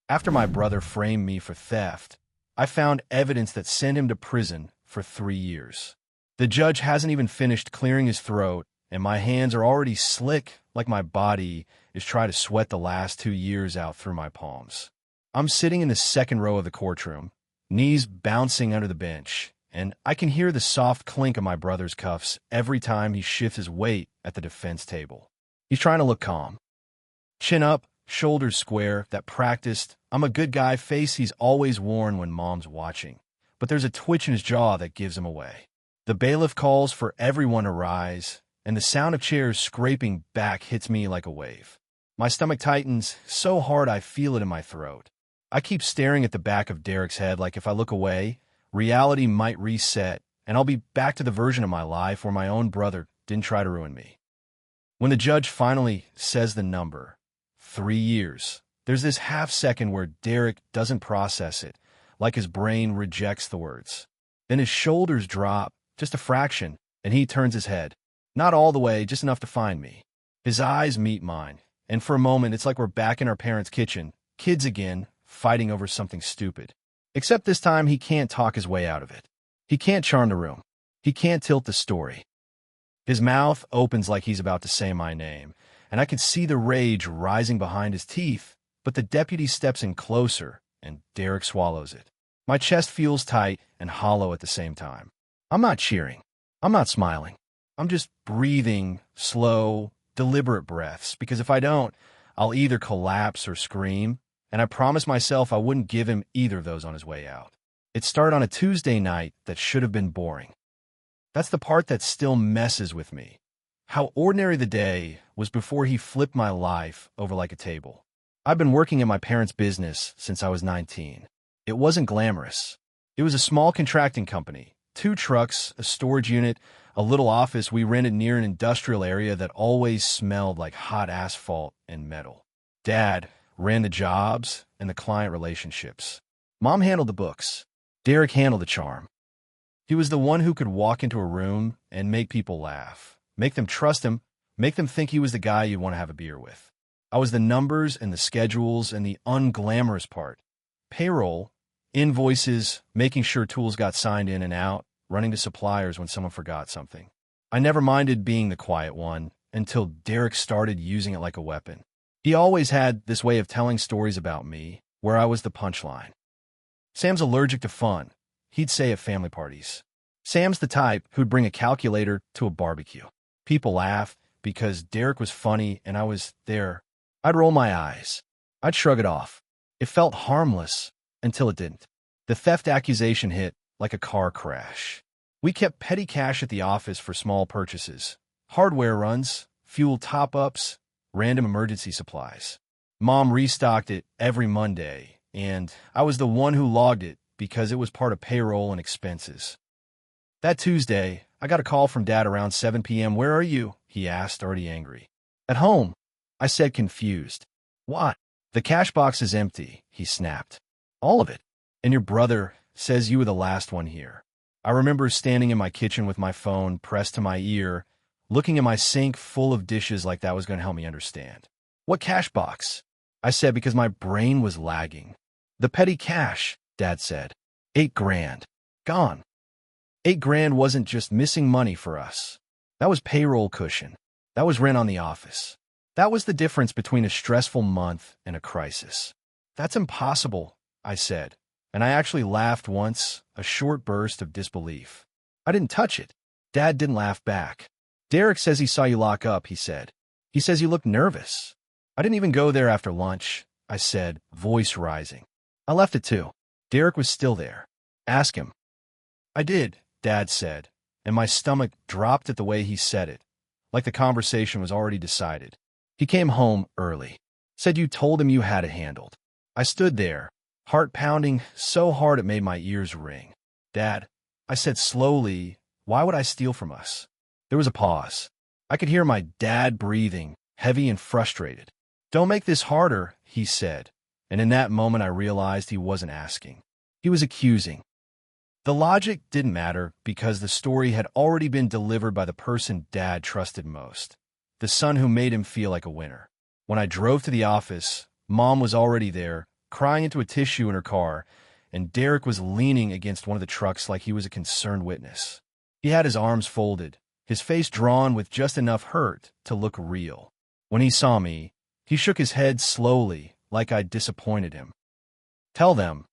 After my brother framed me for theft, I found evidence that sent him to prison for 3 years. The judge hasn't even finished clearing his throat, and my hands are already slick like my body is trying to sweat the last 2 years out through my palms. I'm sitting in the second row of the courtroom, knees bouncing under the bench, and I can hear the soft clink of my brother's cuffs every time he shifts his weight at the defense table. He's trying to look calm. Chin up, shoulders square, that practiced, I'm a good guy face he's always worn when mom's watching. But there's a twitch in his jaw that gives him away. The bailiff calls for everyone to rise, and the sound of chairs scraping back hits me like a wave. My stomach tightens so hard I feel it in my throat. I keep staring at the back of Derek's head like if I look away, reality might reset, and I'll be back to the version of my life where my own brother didn't try to ruin me. When the judge finally says the number, 3 years, there's this half-second where Derek doesn't process it, like his brain rejects the words. Then his shoulders drop, just a fraction, and he turns his head. Not all the way, just enough to find me. His eyes meet mine, and for a moment it's like we're back in our parents' kitchen, kids again, fighting over something stupid. Except this time he can't talk his way out of it. He can't charm the room. He can't tilt the story. His mouth opens like he's about to say my name, and I can see the rage rising behind his teeth, but the deputy steps in closer, and Derek swallows it. My chest feels tight and hollow at the same time. I'm not cheering. I'm not smiling. I'm just breathing slow, deliberate breaths, because if I don't, I'll either collapse or scream, and I promised myself I wouldn't give him either of those on his way out. It started on a Tuesday night that should have been boring. That's the part that still messes with me. How ordinary the day was before he flipped my life over like a table. I've been working in my parents' business since I was 19. It wasn't glamorous. It was a small contracting company, 2 trucks, a storage unit, a little office we rented near an industrial area that always smelled like hot asphalt and metal. Dad ran the jobs and the client relationships. Mom handled the books. Derek handled the charm. He was the one who could walk into a room and make people laugh, make them trust him, make them think he was the guy you'd want to have a beer with. I was the numbers and the schedules and the unglamorous part. Payroll, invoices, making sure tools got signed in and out, running to suppliers when someone forgot something. I never minded being the quiet one until Derek started using it like a weapon. He always had this way of telling stories about me, where I was the punchline. Sam's allergic to fun, he'd say at family parties. Sam's the type who'd bring a calculator to a barbecue. People laughed because Derek was funny and I was there. I'd roll my eyes. I'd shrug it off. It felt harmless until it didn't. The theft accusation hit like a car crash. We kept petty cash at the office for small purchases, hardware runs, fuel top-ups, random emergency supplies. Mom restocked it every Monday, and I was the one who logged it because it was part of payroll and expenses. That Tuesday, I got a call from Dad around 7 p.m. "Where are you?" he asked, already angry. "At home," I said, confused. "What?" "The cash box is empty," he snapped. "All of it? And your brother says you were the last one here." I remember standing in my kitchen with my phone pressed to my ear, looking at my sink full of dishes like that was going to help me understand. "What cash box?" I said because my brain was lagging. "The petty cash," Dad said. $8,000. Gone. $8,000 wasn't just missing money for us. That was payroll cushion. That was rent on the office. That was the difference between a stressful month and a crisis. "That's impossible," I said, and I actually laughed once, a short burst of disbelief. "I didn't touch it." Dad didn't laugh back. "Derek says he saw you lock up," he said. "He says you looked nervous." "I didn't even go there after lunch," I said, voice rising. "I left at 2. Derek was still there. Ask him." "I did," Dad said, and my stomach dropped at the way he said it, like the conversation was already decided. "He came home early. Said you told him you had it handled." I stood there, heart pounding so hard it made my ears ring. "Dad," I said slowly, "why would I steal from us?" There was a pause. I could hear my dad breathing, heavy and frustrated. "Don't make this harder," he said, and in that moment I realized he wasn't asking. He was accusing. The logic didn't matter because the story had already been delivered by the person Dad trusted most, the son who made him feel like a winner. When I drove to the office, Mom was already there, crying into a tissue in her car, and Derek was leaning against one of the trucks like he was a concerned witness. He had his arms folded, his face drawn with just enough hurt to look real. When he saw me, he shook his head slowly, like I'd disappointed him. "Tell them,"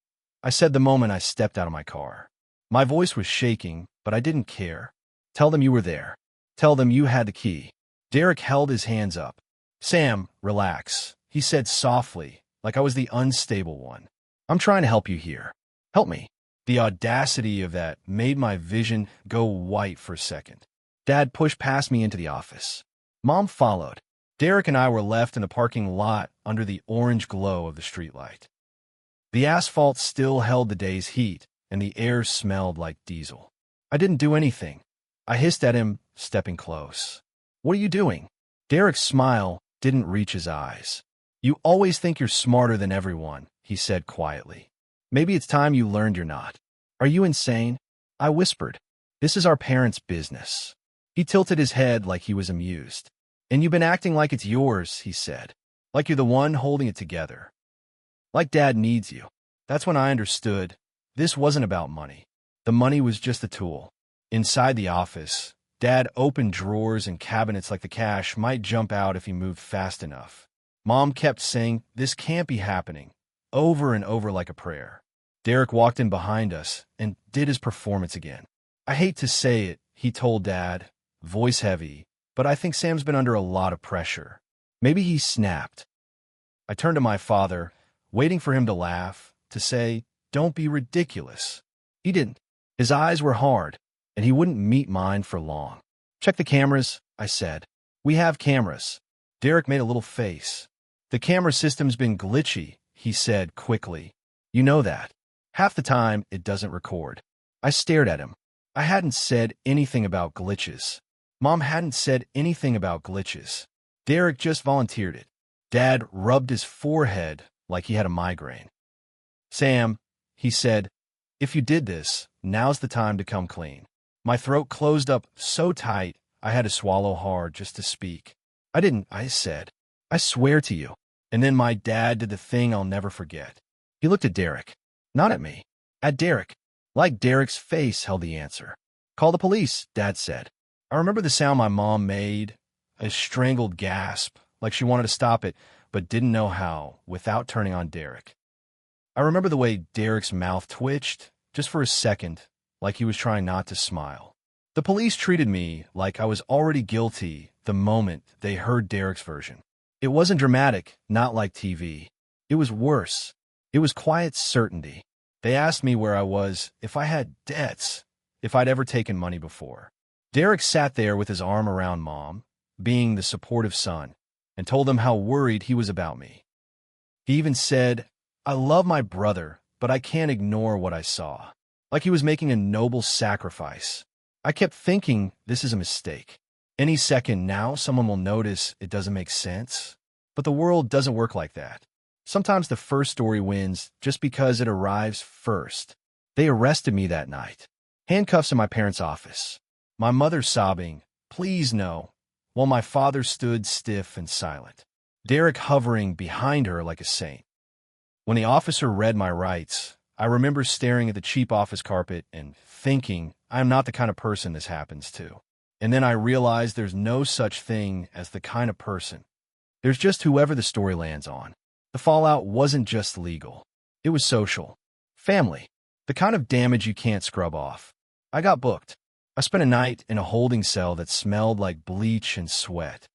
I said the moment I stepped out of my car. My voice was shaking, but I didn't care. "Tell them you were there. Tell them you had the key." Derek held his hands up. "Sam, relax," he said softly, like I was the unstable one. "I'm trying to help you here. Help me." The audacity of that made my vision go white for a second. Dad pushed past me into the office. Mom followed. Derek and I were left in a parking lot under the orange glow of the streetlight. The asphalt still held the day's heat, and the air smelled like diesel. I didn't do anything. I hissed at him, stepping close. "What are you doing?" Derek's smile didn't reach his eyes. "You always think you're smarter than everyone," he said quietly. "Maybe it's time you learned you're not." "Are you insane?" I whispered. "This is our parents' business." He tilted his head like he was amused. "And you've been acting like it's yours," he said. "Like you're the one holding it together. Like Dad needs you." That's when I understood. This wasn't about money. The money was just a tool. Inside the office, Dad opened drawers and cabinets like the cash might jump out if he moved fast enough. Mom kept saying, "This can't be happening," over and over like a prayer. Derek walked in behind us and did his performance again. "I hate to say it," he told Dad, voice heavy, "but I think Sam's been under a lot of pressure. Maybe he snapped." I turned to my father, waiting for him to laugh, to say, "Don't be ridiculous." He didn't. His eyes were hard, and he wouldn't meet mine for long. "Check the cameras," I said. "We have cameras." Derek made a little face. "The camera system's been glitchy," he said quickly. "You know that. Half the time, it doesn't record." I stared at him. I hadn't said anything about glitches. Mom hadn't said anything about glitches. Derek just volunteered it. Dad rubbed his forehead like he had a migraine. "Sam," he said, "if you did this, now's the time to come clean." My throat closed up so tight I had to swallow hard just to speak. "I didn't," I said. "I swear to you." And then my dad did the thing I'll never forget. He looked at Derek. Not at me. At Derek. Like Derek's face held the answer. "Call the police," Dad said. I remember the sound my mom made, a strangled gasp, like she wanted to stop it, but didn't know how, without turning on Derek. I remember the way Derek's mouth twitched, just for a second, like he was trying not to smile. The police treated me like I was already guilty the moment they heard Derek's version. It wasn't dramatic, not like TV. It was worse. It was quiet certainty. They asked me where I was, if I had debts, if I'd ever taken money before. Derek sat there with his arm around Mom, being the supportive son, and told them how worried he was about me. He even said, "I love my brother, but I can't ignore what I saw." Like he was making a noble sacrifice. I kept thinking, this is a mistake. Any second now, someone will notice it doesn't make sense. But the world doesn't work like that. Sometimes the first story wins just because it arrives first. They arrested me that night. Handcuffs in my parents' office. My mother sobbing, "Please no," while my father stood stiff and silent. Derek hovering behind her like a saint. When the officer read my rights, I remember staring at the cheap office carpet and thinking, I'm not the kind of person this happens to. And then I realized there's no such thing as the kind of person. There's just whoever the story lands on. The fallout wasn't just legal. It was social. Family. The kind of damage you can't scrub off. I got booked. I spent a night in a holding cell that smelled like bleach and sweat.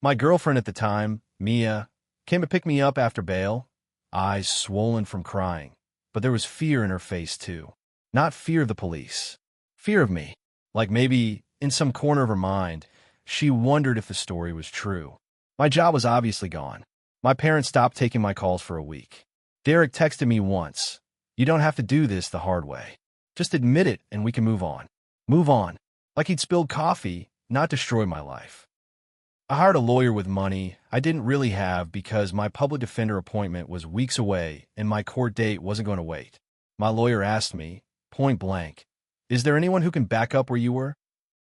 My girlfriend at the time, Mia, came to pick me up after bail, eyes swollen from crying. But there was fear in her face, too. Not fear of the police. Fear of me. Like maybe, in some corner of her mind, she wondered if the story was true. My job was obviously gone. My parents stopped taking my calls for a week. Derek texted me once, "You don't have to do this the hard way. Just admit it and we can move on." Move on. Like he'd spilled coffee, not destroy my life. I hired a lawyer with money I didn't really have because my public defender appointment was weeks away and my court date wasn't going to wait. My lawyer asked me, point blank, "Is there anyone who can back up where you were?"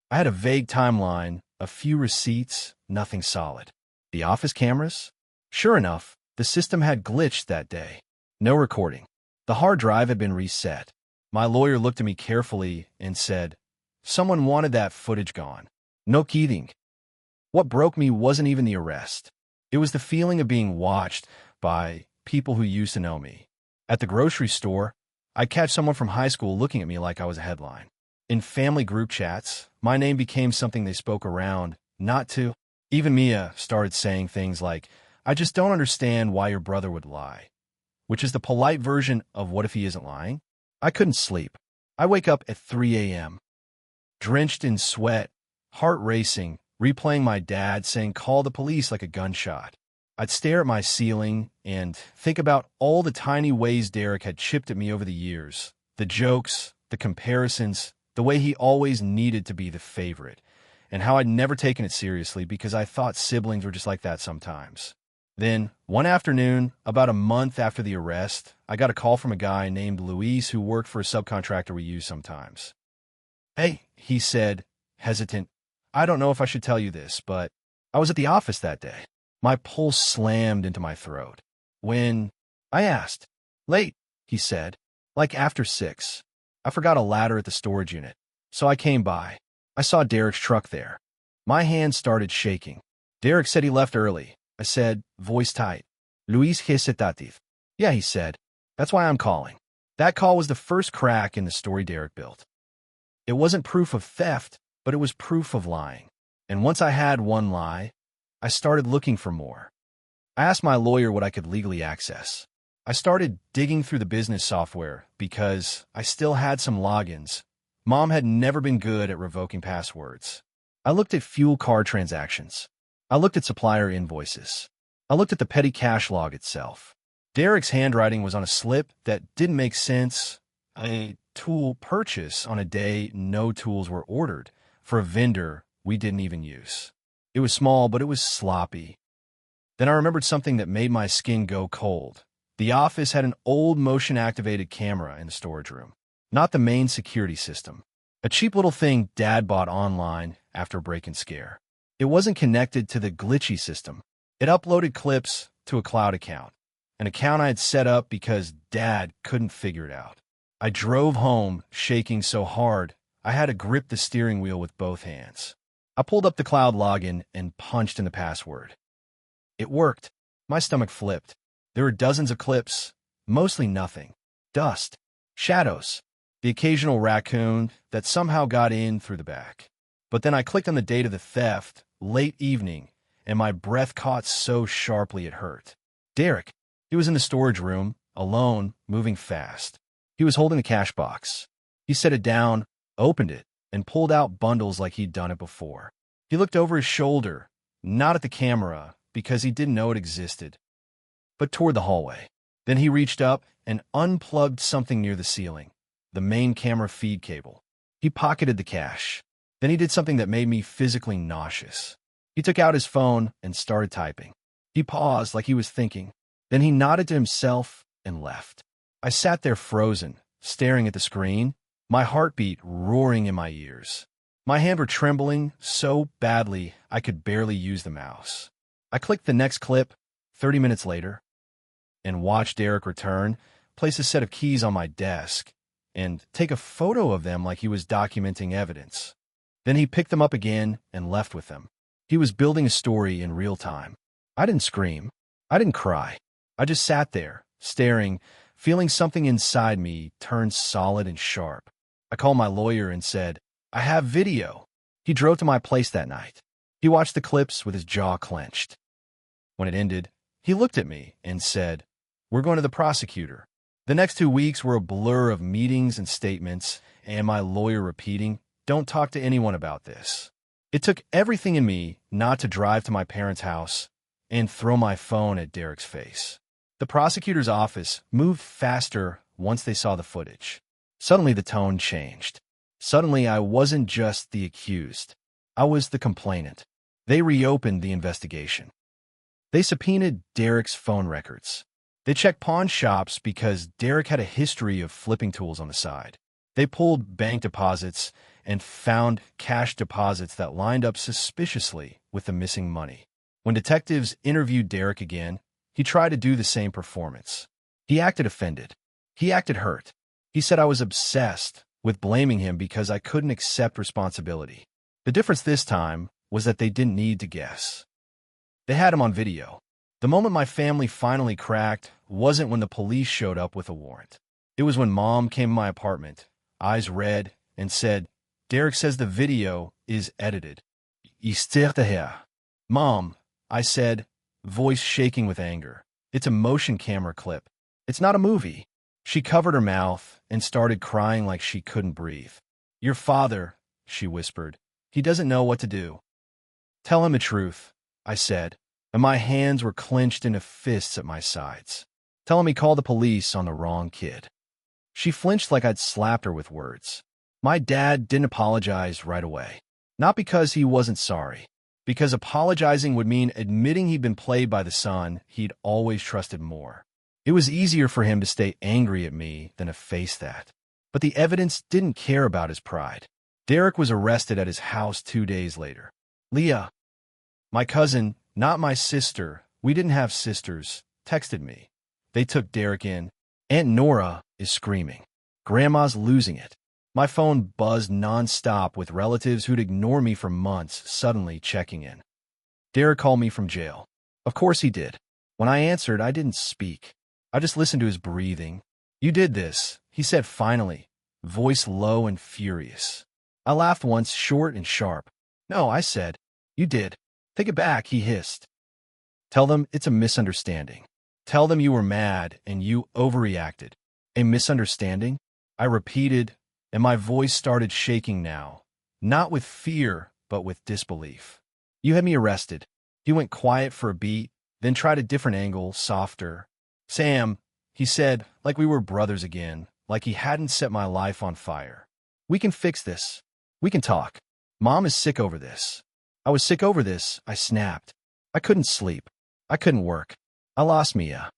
I had a vague timeline, a few receipts, nothing solid. The office cameras? Sure enough, the system had glitched that day. No recording. The hard drive had been reset. My lawyer looked at me carefully and said, "Someone wanted that footage gone. No kidding." What broke me wasn't even the arrest. It was the feeling of being watched by people who used to know me. At the grocery store, I'd catch someone from high school looking at me like I was a headline. In family group chats, my name became something they spoke around, not to. Even Mia started saying things like, "I just don't understand why your brother would lie," which is the polite version of "what if he isn't lying?" I couldn't sleep. I wake up at 3 a.m., drenched in sweat, heart racing, replaying my dad saying, "Call the police," like a gunshot. I'd stare at my ceiling and think about all the tiny ways Derek had chipped at me over the years. The jokes, the comparisons, the way he always needed to be the favorite, and how I'd never taken it seriously because I thought siblings were just like that sometimes. Then, one afternoon, about a month after the arrest, I got a call from a guy named Luis who worked for a subcontractor we use sometimes. "Hey," he said, hesitant, "I don't know if I should tell you this, but I was at the office that day." My pulse slammed into my throat. "When?" I asked. "Late," he said, "like after 6. I forgot a ladder at the storage unit, so I came by. I saw Derek's truck there." My hand started shaking. "Derek said he left early," I said, voice tight. "Luis hesitative." "Yeah," he said. "That's why I'm calling." That call was the first crack in the story Derek built. It wasn't proof of theft, but it was proof of lying. And once I had one lie, I started looking for more. I asked my lawyer what I could legally access. I started digging through the business software because I still had some logins. Mom had never been good at revoking passwords. I looked at fuel card transactions. I looked at supplier invoices. I looked at the petty cash log itself. Derek's handwriting was on a slip that didn't make sense. A tool purchase on a day no tools were ordered for a vendor we didn't even use. It was small, but it was sloppy. Then I remembered something that made my skin go cold. The office had an old motion-activated camera in the storage room, not the main security system. A cheap little thing Dad bought online after a break-and scare. It wasn't connected to the glitchy system. It uploaded clips to a cloud account, an account I had set up because Dad couldn't figure it out. I drove home, shaking so hard I had to grip the steering wheel with both hands. I pulled up the cloud login and punched in the password. It worked. My stomach flipped. There were dozens of clips, mostly nothing. Dust, shadows, the occasional raccoon that somehow got in through the back. But then I clicked on the date of the theft, late evening, and my breath caught so sharply it hurt. Derek. He was in the storage room, alone, moving fast. He was holding the cash box. He set it down, opened it, and pulled out bundles like he'd done it before. He looked over his shoulder, not at the camera, because he didn't know it existed, but toward the hallway. Then he reached up and unplugged something near the ceiling, the main camera feed cable. He pocketed the cash. Then he did something that made me physically nauseous. He took out his phone and started typing. He paused like he was thinking. Then he nodded to himself and left. I sat there frozen, staring at the screen, my heartbeat roaring in my ears. My hands were trembling so badly I could barely use the mouse. I clicked the next clip, 30 minutes later, and watched Derek return, place a set of keys on my desk, and take a photo of them like he was documenting evidence. Then he picked them up again and left with them. He was building a story in real time. I didn't scream. I didn't cry. I just sat there, staring, feeling something inside me turn solid and sharp. I called my lawyer and said, "I have video." He drove to my place that night. He watched the clips with his jaw clenched. When it ended, he looked at me and said, "We're going to the prosecutor." The next 2 weeks were a blur of meetings and statements, and my lawyer repeating, "Don't talk to anyone about this." It took everything in me not to drive to my parents' house and throw my phone at Derek's face. The prosecutor's office moved faster once they saw the footage. Suddenly the tone changed. Suddenly I wasn't just the accused. I was the complainant. They reopened the investigation. They subpoenaed Derek's phone records. They checked pawn shops because Derek had a history of flipping tools on the side. They pulled bank deposits and found cash deposits that lined up suspiciously with the missing money. When detectives interviewed Derek again, he tried to do the same performance. He acted offended. He acted hurt. He said I was obsessed with blaming him because I couldn't accept responsibility. The difference this time was that they didn't need to guess. They had him on video. The moment my family finally cracked wasn't when the police showed up with a warrant. It was when Mom came to my apartment, eyes red, and said, "Derek says the video is edited." Mom, I said, voice shaking with anger. It's a motion camera clip. It's not a movie. She covered her mouth and started crying like she couldn't breathe. Your father, she whispered. He doesn't know what to do. Tell him the truth, I said, and my hands were clenched into fists at my sides. Tell him he called the police on the wrong kid. She flinched like I'd slapped her with words. My dad didn't apologize right away. Not because he wasn't sorry, because apologizing would mean admitting he'd been played by the son he'd always trusted more. It was easier for him to stay angry at me than to face that. But the evidence didn't care about his pride. Derek was arrested at his house 2 days later. Leah, my cousin, not my sister, we didn't have sisters, texted me. They took Derek in. Aunt Nora is screaming. Grandma's losing it. My phone buzzed nonstop with relatives who'd ignore me for months suddenly checking in. Derek called me from jail. Of course he did. When I answered, I didn't speak. I just listened to his breathing. You did this, he said finally, voice low and furious. I laughed once, short and sharp. No, I said. You did. Take it back, he hissed. Tell them it's a misunderstanding. Tell them you were mad and you overreacted. A misunderstanding? I repeated, and my voice started shaking now, not with fear, but with disbelief. You had me arrested. He went quiet for a beat, then tried a different angle, softer. Sam, he said, like we were brothers again, like he hadn't set my life on fire. We can fix this. We can talk. Mom is sick over this. I was sick over this, I snapped. I couldn't sleep. I couldn't work. I lost Mia.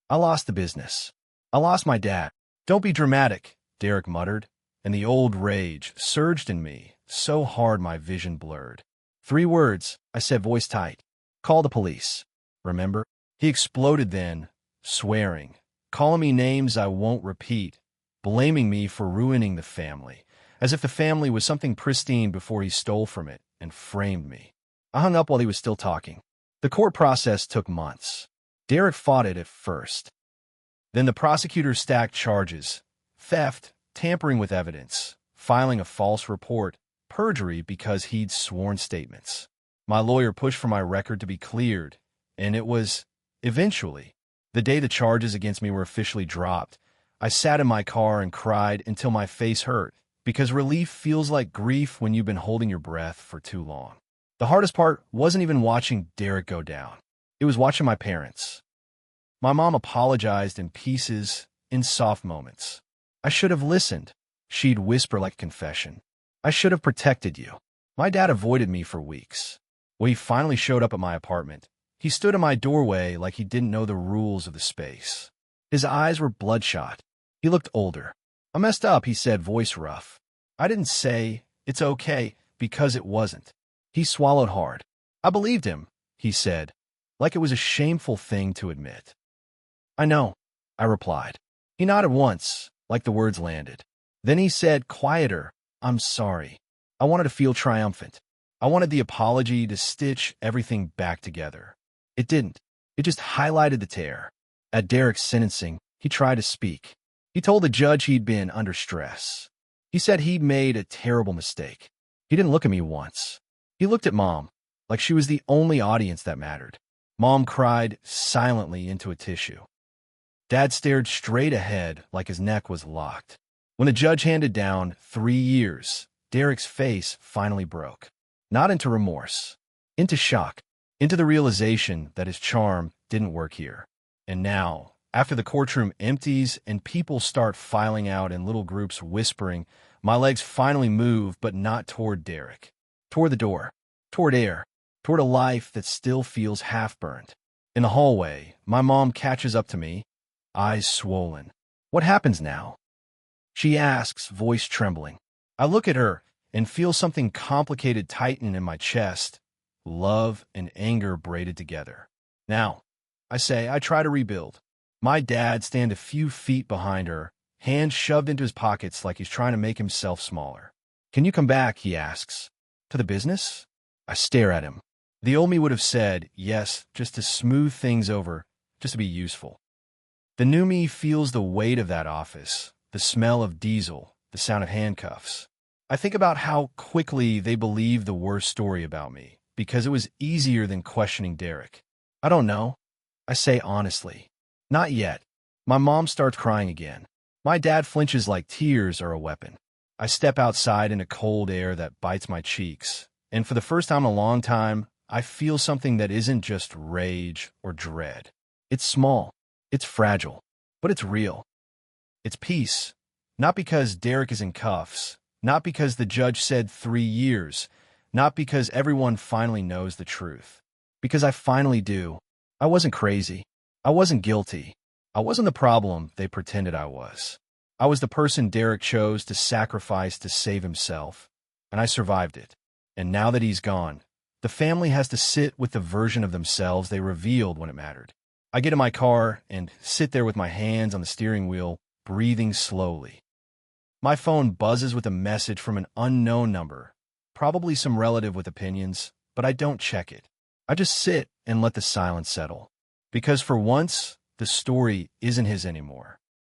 I lost the business. I lost my dad. Don't be dramatic, Derek muttered, and the old rage surged in me, so hard my vision blurred. 3 words, I said, voice tight. Call the police. Remember? He exploded then, swearing, calling me names I won't repeat, blaming me for ruining the family, as if the family was something pristine before he stole from it and framed me. I hung up while he was still talking. The court process took months. Derek fought it at first. Then the prosecutor stacked charges: theft, tampering with evidence, filing a false report, perjury because he'd sworn statements. My lawyer pushed for my record to be cleared, and it was, eventually, the day the charges against me were officially dropped. I sat in my car and cried until my face hurt, because relief feels like grief when you've been holding your breath for too long. The hardest part wasn't even watching Derek go down. It was watching my parents. My mom apologized in pieces, in soft moments. I should have listened, she'd whisper like confession. I should have protected you. My dad avoided me for weeks. When he finally showed up at my apartment, he stood in my doorway like he didn't know the rules of the space. His eyes were bloodshot. He looked older. I messed up, he said, voice rough. I didn't say, it's okay, because it wasn't. He swallowed hard. I believed him, he said, like it was a shameful thing to admit. I know, I replied. He nodded once, like the words landed. Then he said, quieter, I'm sorry. I wanted to feel triumphant. I wanted the apology to stitch everything back together. It didn't. It just highlighted the tear. At Derek's sentencing, he tried to speak. He told the judge he'd been under stress. He said he'd made a terrible mistake. He didn't look at me once. He looked at Mom, like she was the only audience that mattered. Mom cried silently into a tissue. Dad stared straight ahead like his neck was locked. When the judge handed down 3 years, Derek's face finally broke. Not into remorse, into shock, into the realization that his charm didn't work here. And now, after the courtroom empties and people start filing out in little groups whispering, my legs finally move, but not toward Derek. Toward the door, toward air, toward a life that still feels half-burned. In the hallway, my mom catches up to me, eyes swollen. What happens now? She asks, voice trembling. I look at her and feel something complicated tighten in my chest, love and anger braided together. Now, I say, I try to rebuild. My dad stands a few feet behind her, hands shoved into his pockets like he's trying to make himself smaller. "Can you come back?" he asks. "To the business?" I stare at him. The old me would have said, yes, just to smooth things over, just to be useful. The new me feels the weight of that office, the smell of diesel, the sound of handcuffs. I think about how quickly they believed the worst story about me, because it was easier than questioning Derek. "I don't know," I say honestly. "Not yet." My mom starts crying again. My dad flinches like tears are a weapon. I step outside into cold air that bites my cheeks, and for the first time in a long time, I feel something that isn't just rage or dread. It's small, it's fragile, but it's real. It's peace. Not because Derek is in cuffs, not because the judge said 3 years, not because everyone finally knows the truth. Because I finally do. I wasn't crazy. I wasn't guilty. I wasn't the problem they pretended I was. I was the person Derek chose to sacrifice to save himself, and I survived it. And now that he's gone, the family has to sit with the version of themselves they revealed when it mattered. I get in my car and sit there with my hands on the steering wheel, breathing slowly. My phone buzzes with a message from an unknown number, probably some relative with opinions, but I don't check it. I just sit and let the silence settle. Because for once, the story isn't his anymore.